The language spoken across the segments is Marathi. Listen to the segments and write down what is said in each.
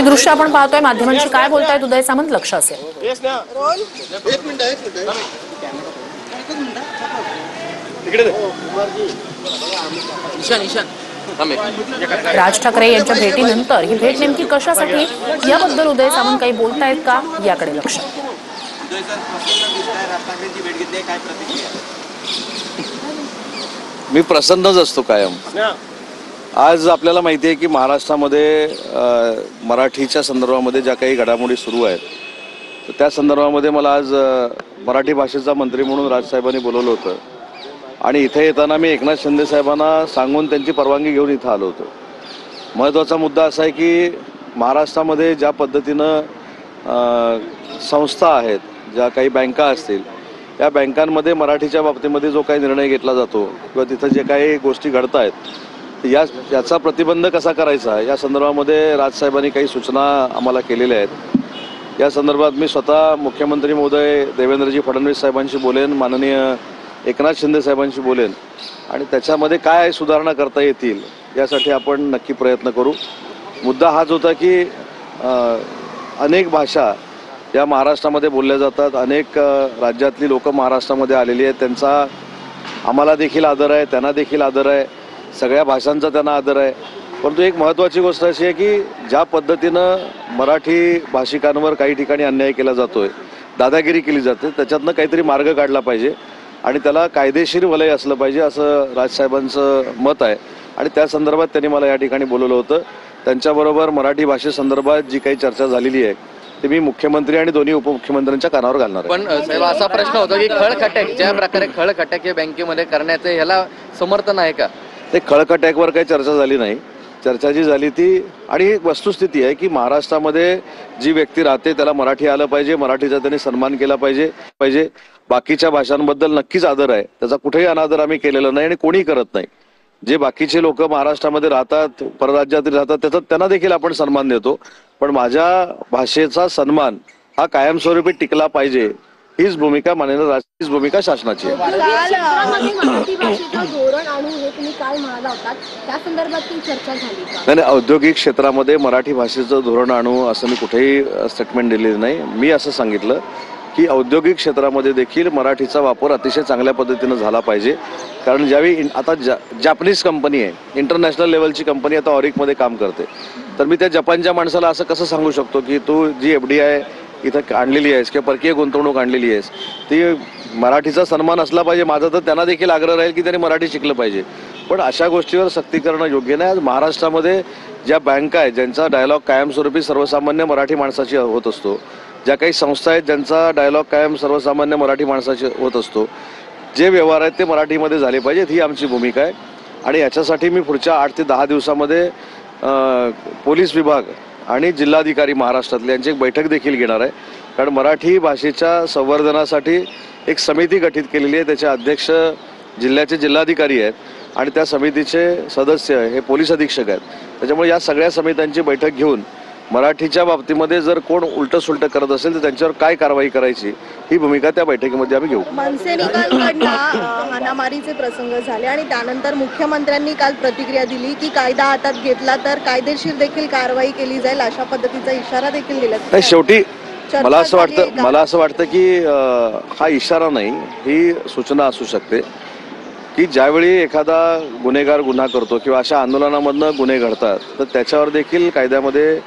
दृश्य आपण पाहतोय माध्यमांशी काय बोलतायत उदय सामंत लक्ष असेल। राज ठाकरे यांच्या भेटीनंतर ही भेट नेमकी कशासाठी याबद्दल उदय सामंत काही बोलतायत का याकडे लक्ष। मी प्रसन्नच असतो कायम। आज आपल्याला माहिती आहे की महाराष्ट्रामध्ये मराठीच्या संदर्भामध्ये ज्या काही घडामोडी सुरू आहेत त्या संदर्भामध्ये मला आज मराठी भाषेचा मंत्री म्हणून राजसाहेबांनी बोलवलं होतं आणि इथे येताना मी एकनाथ शिंदे साहेबांना सांगून त्यांची परवानगी घेऊन इथं आलो होतो। महत्त्वाचा मुद्दा असा आहे की महाराष्ट्रामध्ये ज्या पद्धतीनं संस्था आहेत, ज्या काही बँका असतील, या बँकांमध्ये मराठीच्या बाबतीमध्ये जो काही निर्णय घेतला जातो किंवा तिथं जे काही गोष्टी घडत आहेत याचा प्रतिबंध कसा करायचा या संदर्भामध्ये राजसाहेबांनी काही सूचना आम्हाला केलेल्या आहेत। या संदर्भात मी स्वतः मुख्यमंत्री महोदय देवेंद्रजी फडणवीस साहेबांशी बोलेन, माननीय एकनाथ शिंदे साहेबांशी बोलेन आणि त्याच्यामध्ये काय सुधारणा करता येतील यासाठी आपण नक्की प्रयत्न करू। मुद्दा हाच होता की अनेक भाषा या महाराष्ट्रामध्ये बोलल्या जातात, अनेक राज्यातली लोक महाराष्ट्रामध्ये आलेली आहेत, त्यांचा आम्हाला देखील आदर आहे, त्यांना देखील आदर आहे, सगळ्या भाषांचा त्यांना आदर आहे। परंतु एक महत्त्वाची गोष्ट अशी आहे की ज्या पद्धतीनं मराठी भाषिकांवर काही ठिकाणी अन्याय केला जातोय, दादागिरी केली जाते, त्याच्यातनं काहीतरी मार्ग काढला पाहिजे आणि त्याला कायदेशीर वलय असलं पाहिजे असं राजसाहेबांचं मत आहे आणि त्या संदर्भात त्यांनी मला या ठिकाणी बोलवलं होतं। त्यांच्याबरोबर मराठी भाषेसंदर्भात जी काही चर्चा झालेली आहे ते मी मुख्यमंत्री आणि दोन्ही उपमुख्यमंत्र्यांच्या कानावर घालणार आहे। पण साहेब असा प्रश्न होतो की खळखटक ज्या प्रकारे खळखटक हे बँकेमध्ये करण्याचं ह्याला समर्थन आहे का? ते खळखटॅकवर काही चर्चा झाली नाही। चर्चा जी झाली ती आणि वस्तुस्थिती आहे की महाराष्ट्रामध्ये जी व्यक्ती राहते त्याला मराठी आलं पाहिजे, मराठीचा त्यांनी सन्मान केला पाहिजे। बाकीच्या भाषांबद्दल नक्कीच आदर आहे, त्याचा कुठेही अनादर आम्ही केलेला नाही आणि कोणी करत नाही। जे बाकीचे लोक महाराष्ट्रामध्ये राहतात, परराज्यात राहतात, त्याचा त्यांना देखील आपण सन्मान देतो, पण माझ्या भाषेचा सन्मान हा कायमस्वरूपी टिकला पाहिजे हीच भूमिका माननीय हीच भूमिका शासनाची आहे। नाही, औद्योगिक क्षेत्रामध्ये मराठी भाषेचं धोरण आणू असं मी कुठेही स्टेटमेंट दिलेलं नाही। मी असं सांगितलं की औद्योगिक क्षेत्रामध्ये देखील मराठीचा वापर अतिशय चांगल्या पद्धतीनं झाला पाहिजे, कारण ज्यावेळी आता जापनीज कंपनी आहे, इंटरनॅशनल लेवलची कंपनी आता ऑरिकमध्ये काम करते, तर मी त्या जपानच्या माणसाला असं कसं सांगू शकतो की तू जी FDI इथं आणलेली आहेस किंवा परकीय गुंतवणूक आणलेली आहेस ती मराठीचा सन्मान असला पाहिजे माझा, तर त्यांना देखील आग्रह राहील की त्यांनी मराठी शिकलं पाहिजे। पण अशा गोष्टीवर सक्ती करणं योग्य नाही। आज महाराष्ट्रामध्ये ज्या बँका आहेत ज्यांचा डायलॉग कायमस्वरूपी सर्वसामान्य मराठी माणसाची होत असतो, ज्या काही संस्था आहेत ज्यांचा डायलॉग कायम सर्वसामान्य मराठी माणसाची होत असतो, जे व्यवहार आहेत ते मराठीमध्ये झाले पाहिजेत ही आमची भूमिका आहे आणि याच्यासाठी मी पुढच्या 8 ते 10 दिवसामध्ये पोलीस विभाग आणि जिल्हाधिकारी महाराष्ट्रातले यांची एक बैठक देखील घेणार आहे, कारण मराठी भाषेच्या संवर्धनासाठी एक समिती गठीत केलेली आहे, त्याचे अध्यक्ष जिल्ह्याचे जिल्हाधिकारी आहेत आणि त्या समितीचे सदस्य हे पोलीस अधीक्षक आहेत। त्याच्यामुळे या सगळ्या समित्यांची बैठक घेऊन मराठीच्या बाबतीमध्ये जर कोण उलट सुलट करत असेल तर त्यांच्यावर काय कारवाई करायची ही भूमिका त्या बैठकीमध्ये आम्ही घेऊ। मनसे निकालकडनं हाणामारीचे प्रसंग झाले आणि त्यानंतर मुख्यमंत्र्यांनी काल प्रतिक्रिया दिली की कायदा हातात घेतला तर कायदेशीर देखील कारवाई केली जाईल अशा पद्धतीचा इशारा देखील दिला। शेवटी मला असं वाटतं की हा इशारा नाही, ही सूचना असू शकते की ज्यावेळी एखादा गुन्हेगार गुन्हा करतो किंवा अशा आंदोलनामधनं गुन्हे घडतात तर त्याच्यावर देखील कायद्यामध्ये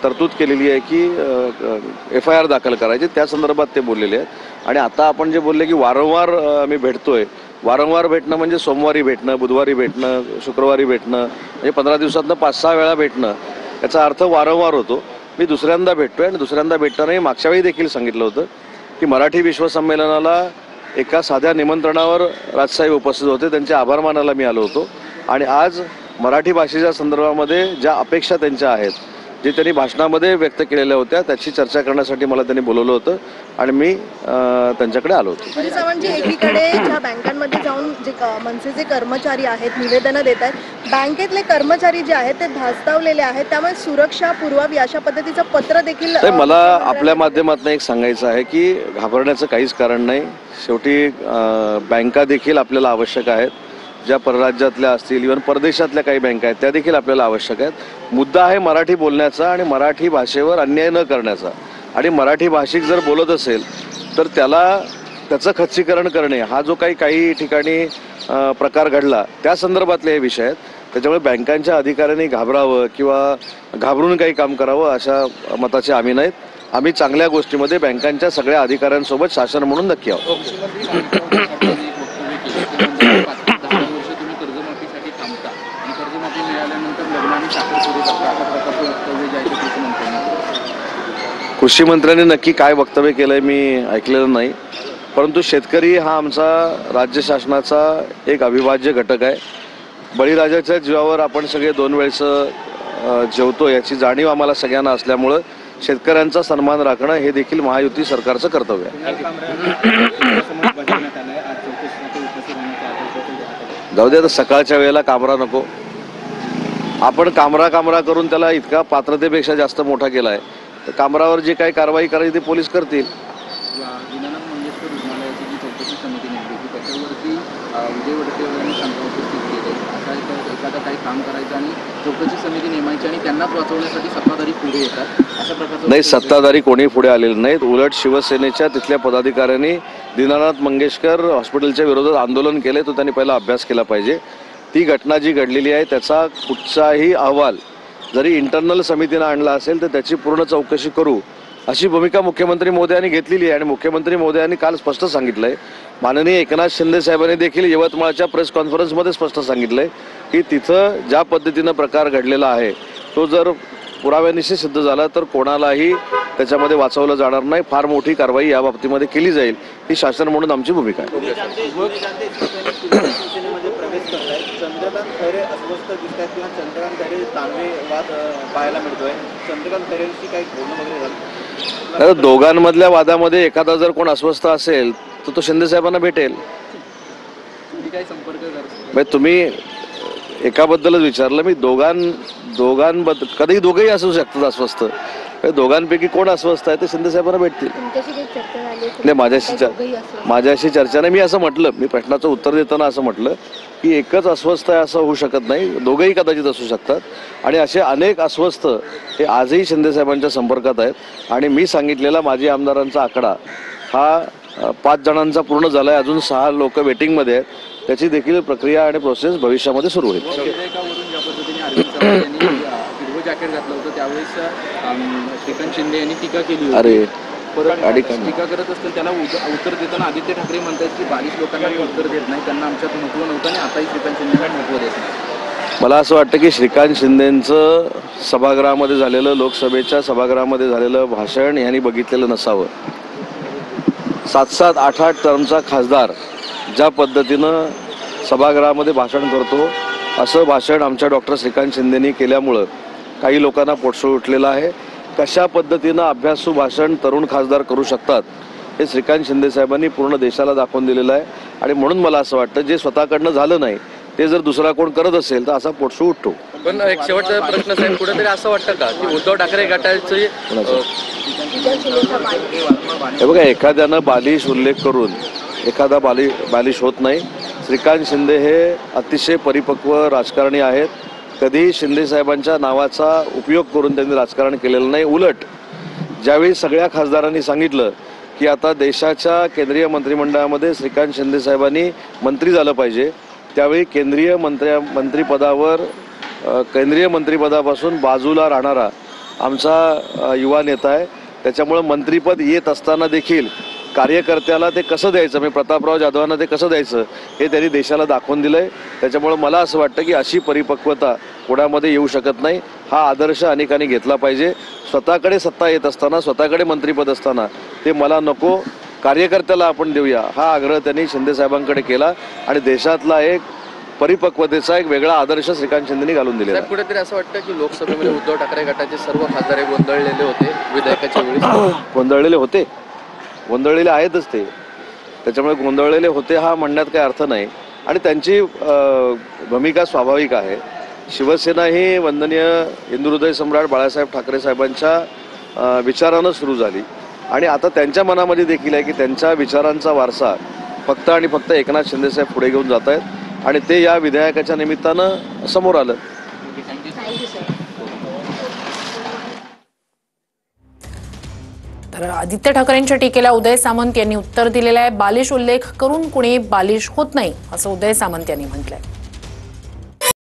तरतूद केलेली आहे की FIR दाखल करायची, त्या संदर्भात ते बोललेले आहेत। आणि आता आपण जे बोलले की वारंवार मी भेटतोय, वारंवार भेटणं म्हणजे सोमवारी भेटणं, बुधवारी भेटणं, शुक्रवारी भेटणं, म्हणजे 15 दिवसातनं 5-6 वेळा भेटणं, याचा अर्थ वारंवार होतो। मी दुसऱ्यांदा भेटतोय आणि दुसऱ्यांदा भेटतानाही मागच्या वेळी देखील सांगितलं होतं की मराठी विश्वसंमेलनाला एका साध्या निमंत्रणावर राजसाहेब उपस्थित होते, त्यांचे आभार मानायला मी आलो होतो आणि आज मराठी भाषेच्या संदर्भामध्ये ज्या अपेक्षा त्यांच्या आहेत, जे त्यांनी भाषणामध्ये व्यक्त केलेल्या होत्या, त्याची चर्चा करण्यासाठी मला त्यांनी बोलवलं होतं आणि मी त्यांच्याकडे आलो होतो। एकीकडे ज्या बँकांमध्ये जाऊन जे मनसेचे कर्मचारी आहेत निवेदनं देत आहेत, बँकेतले कर्मचारी जे आहेत ते धास्तावलेले आहेत, त्यामुळे सुरक्षा पुरवावी अशा पद्धतीचं पत्र देखील मला आपल्या माध्यमातून एक सांगायचं आहे की घाबरण्याचं काहीच कारण नाही। शेवटी बँका देखील आपल्याला आवश्यक आहेत, ज्या परराज्यातल्या असतील, इव्हन परदेशातल्या काही बँका आहेत, त्या देखील आपल्याला आवश्यक आहेत. मुद्दा आहे मराठी बोलण्याचा आणि मराठी भाषेवर अन्याय न करण्याचा. आणि मराठी भाषिक जर बोलत असेल तर त्याचं खच्चीकरण करणे हा जो काही ठिकाणी प्रकार घडला त्या संदर्भातले हे विषय आहेत. त्याच्यामुळे बँकांच्या अधिकाऱ्यांनी घाबरावं किंवा घाबरून काही काम करावं अशा मताचे आम्ही नाहीत. आम्ही चांगल्या गोष्टीमध्ये बँकांच्या सगळ्या अधिकाऱ्यांसोबत शासन म्हणून नक्की आहोत. कृषी मंत्र्यांनी नक्की काय वक्तव्य केलंय मी ऐकलेलं नाही, परंतु शेतकरी हा आमचा राज्य शासनाचा एक अविभाज्य घटक आहे. बळीराजाच्या जीवावर आपण सगळे 2 वेळचं जेवतो याची जाणीव आम्हाला सगळ्यांना असल्यामुळं शेतकऱ्यांचा सन्मान राखणं हे देखील महायुती सरकारचं कर्तव्य आहे. जाऊ दे, आता सकाळच्या वेळेला कामरा नको. आपण कामरा करून त्याला इतका पात्रतेपेक्षा जास्त मोठा केला आहे, तर कामरावर जी काही कारवाई करायची ती पोलीस करतील. नाही, सत्ताधारी कोणी पुढे आलेले नाहीत. उलट शिवसेनेच्या तिथल्या पदाधिकाऱ्यांनी दीनानाथ मंगेशकर हॉस्पिटलच्या विरोधात आंदोलन केले, तो त्यांनी पहिला अभ्यास केला पाहिजे. ती घटना जी घडलेली आहे त्याचा कुठचाही अहवाल जरी इंटरनल समितीनं आणला असेल तर त्याची पूर्ण चौकशी करू अशी भूमिका मुख्यमंत्री महोदयांनी घेतलेली आहे. आणि मुख्यमंत्री महोदयांनी काल स्पष्ट सांगितलंय, माननीय एकनाथ शिंदे साहेबांनी देखील यवतमाळच्या प्रेस कॉन्फरन्समध्ये स्पष्ट सांगितलंय की तिथं ज्या पद्धतीनं प्रकार घडलेला आहे तो जर पुराव्यानिशी सिद्ध झाला तर कोणालाही त्याच्यामध्ये वाचवलं जाणार नाही. फार मोठी कारवाई या बाबतीमध्ये केली जाईल, ही शासन म्हणून आमची भूमिका आहे. चंद्रकांत खैरे अस्वस्थ दिसत आहेत किंवा चंद्रकांत खैरे दानवे वाद पाहायला मिळतोय. चंद्रकांत खैरेंची काही बोलणं वगैरे झालं? दोघांमधल्या वादामध्ये एखादा जर कोण अस्वस्थ असेल तर तो शिंदे साहेबांना भेटेल. काही संपर्क तुम्ही एकाबद्दलच विचारलं, मी दोघांबद्दल कधी दोघंही असू शकतात अस्वस्थ. दोघांपैकी कोण अस्वस्थ आहे ते शिंदे साहेबांना भेटतील. नाही, माझ्याशी चर्चा नाही. मी असं म्हटलं, मी प्रश्नाचं उत्तर देताना असं म्हटलं की एकच अस्वस्थ आहे असं होऊ शकत नाही, दोघंही कदाचित असू शकतात. आणि असे अनेक अस्वस्थ हे आजही शिंदे साहेबांच्या संपर्कात आहेत. आणि मी सांगितलेला माजी आमदारांचा आकडा हा 5 जणांचा पूर्ण झाला आहे, अजून 6 लोक वेटिंगमध्ये आहेत. त्याची देखील प्रक्रिया आणि प्रोसेस भविष्यामध्ये सुरू होईल. जॅकेट घातलं होतं त्यावेळेस श्रीकांत शिंदे यांनी टीका केली होती. अरे टीका करत असताना त्याला उत्तर देताना आदित्य ठाकरे म्हणतात की 22 लोकांना उत्तर देत नाही, त्यांना आमच्यात महत्व नव्हतं आणि आताही श्रीकांत शिंदेला महत्व देत नाही. मला असं वाटतं की श्रीकांत शिंदेंचं सभागृहामध्ये झालेलं, लोकसभेच्या सभागृहामध्ये झालेलं भाषण यांनी बघितलेलं नसावं. 7-7, 8-8 टर्मचा खासदार ज्या पद्धतीनं सभागृहामध्ये भाषण करतो असं भाषण आमच्या डॉक्टर श्रीकांत शिंदेंनी केल्यामुळं काही लोकांना पोटसूळ उठलेलं आहे. कशा पद्धतीनं अभ्यासू भाषण तरुण खासदार करू शकतात हे श्रीकांत शिंदे साहेबांनी पूर्ण देशाला दाखवून दिलेलं आहे. आणि म्हणून मला असं वाटतं जे स्वतःकडनं झालं नाही ते जर दुसरा कोण करत असेल तर असा पोटसूळ उठतो. पण एक शेवटचा प्रश्न साहेब, कुठेतरी असं वाटतं का की उद्धव ठाकरे गटाचे हे बघा, एखाद्यानं बालिश उल्लेख करून एखादा बालिश होत नाही. श्रीकांत शिंदे हे अतिशय परिपक्व राजकारणी आहेत. कधीही शिंदे साहेबांच्या नावाचा उपयोग करून त्यांनी राजकारण केलेलं नाही. उलट ज्यावेळी सगळ्या खासदारांनी सांगितलं की आता देशाच्या केंद्रीय मंत्रिमंडळामध्ये श्रीकांत शिंदे साहेबांनी मंत्री झालं पाहिजे, त्यावेळी केंद्रीय मंत्रिपदापासून बाजूला राहणारा आमचा युवा नेता आहे. त्याच्यामुळं मंत्रिपद येत असताना देखील कार्यकर्त्याला ते कसं द्यायचं, म्हणजे प्रतापराव जाधवांना ते कसं द्यायचं हे त्यांनी देशाला दाखवून दिलंय. त्याच्यामुळं मला असं वाटतं की अशी परिपक्वता कोणामध्ये येऊ शकत नाही. हा आदर्श अनेकांनी घेतला पाहिजे. स्वतःकडे सत्ता येत असताना, स्वतःकडे मंत्रिपद असताना ते मला नको, कार्यकर्त्याला आपण देऊया, हा आग्रह त्यांनी शिंदे साहेबांकडे केला. आणि देशातला एक परिपक्वतेचा एक वेगळा आदर्श श्रीकांत शिंदेनी घालून दिलेला. कुठेतरी असं वाटतं की लोकसभेमध्ये उद्धव ठाकरे गटाचे सर्व खासदार गोंधळलेले होते विधेयकाच्या वेळी. गोंधळलेले आहेतच ते, त्याच्यामुळे गोंधळलेले होते हा म्हणण्यात काही अर्थ नाही. आणि त्यांची भूमिका स्वाभाविक आहे. शिवसेना ही वंदनीय हिंदुहृदय सम्राट बाळासाहेब ठाकरे साहेबांच्या विचारानं सुरू झाली. आणि आता त्यांच्या मनामध्ये देखील आहे की त्यांच्या विचारांचा वारसा फक्त आणि फक्त एकनाथ शिंदे साहेब पुढे घेऊन जात आहेत. आणि ते या विधेयकाच्या निमित्तानं समोर आलं. तर आदित्य ठाकरेंच्या टीकेला उदय सामंत यांनी उत्तर दिलेलं आहे. बालिश उल्लेख करून कुणी बालिश होत नाही असं उदय सामंत यांनी म्हटलंय.